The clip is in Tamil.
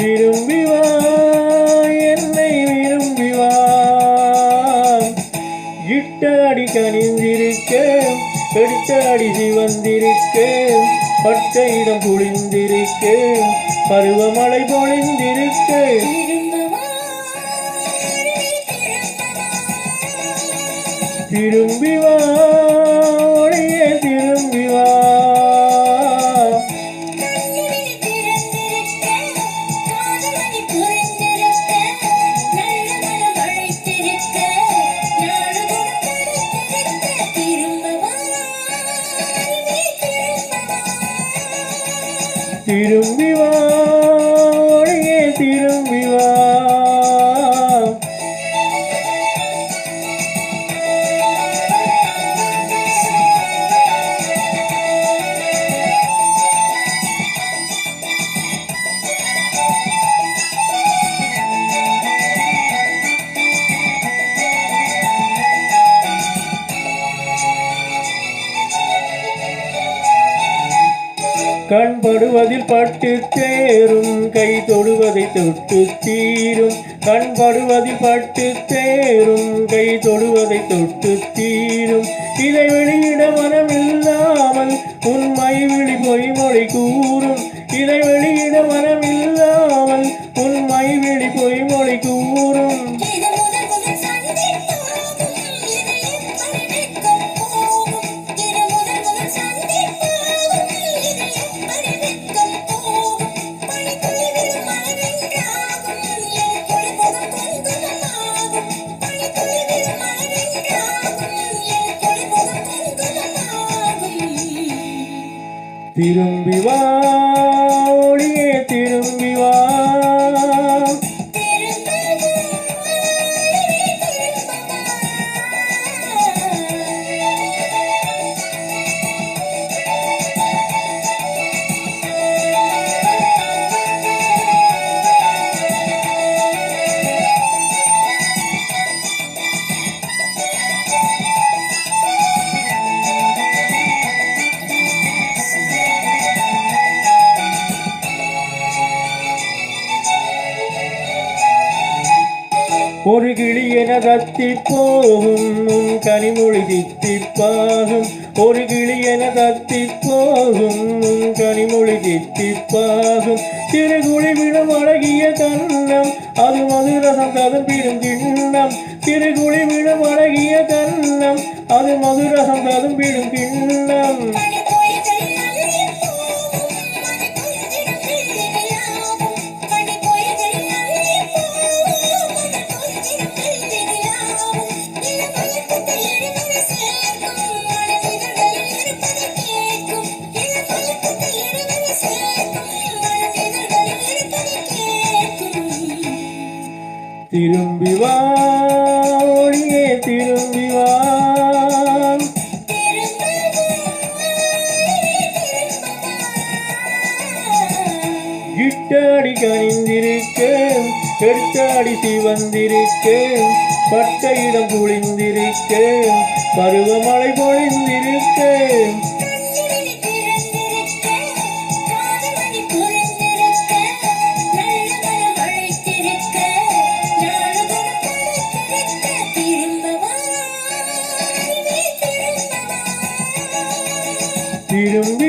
விரும்பி வா, என்னை விரும்பி வா. இட்டாடி கனிந்திருக்க, கடித்தாடி சிவந்திருக்க, பட்ட இடம் குளிந்திருக்க, பருவமழை பொழிந்திருக்க. திரும்பி வா, ஒளியே திரும்பி வா. திரும்பி வா, ஒளியே திரும்பி வா. கண் படுவதில் பட்டு தேரும், கை தொடுவதை தொட்டு தீரும். கண் படுவதில் பட்டு தேரும், கை தொடுவதை தொட்டு தீரும். இதை வெளியிட மனமில்லாமல் உண்மை விழி பொய்மொழி கூறும். இதை வெளியிட மனமில்லாமல் உண்மை விழி பொய்மொழி கூறும். திரும்பி வா, ஒளியே திரும்பி வா. ஒரு கிளி என தத்தி போகும், உன் கனிமொழி தித்திப்பாகும். ஒரு கிளி என தத்தி போகும், உன் கனிமொழி தித்திப்பாகும். திருகுழி விடும் அழகிய கண்ணம், அது மதுரசம் ததும்பிடும் கிண்ணம். திருகுழி விடும் அழகிய கண்ணம், அது மதுரசம் ததும்பிடும் கிண்ணம். திரும்பி வா, ஒளியே திரும்பி வா. இட்டாடி கனிந்திருக்க, கெடுத்தாடி சிவந்திருக்க, பட்ட இடம் குளிந்திருக்க, பருவமழை பொழிந்திருக்க. திரும்பி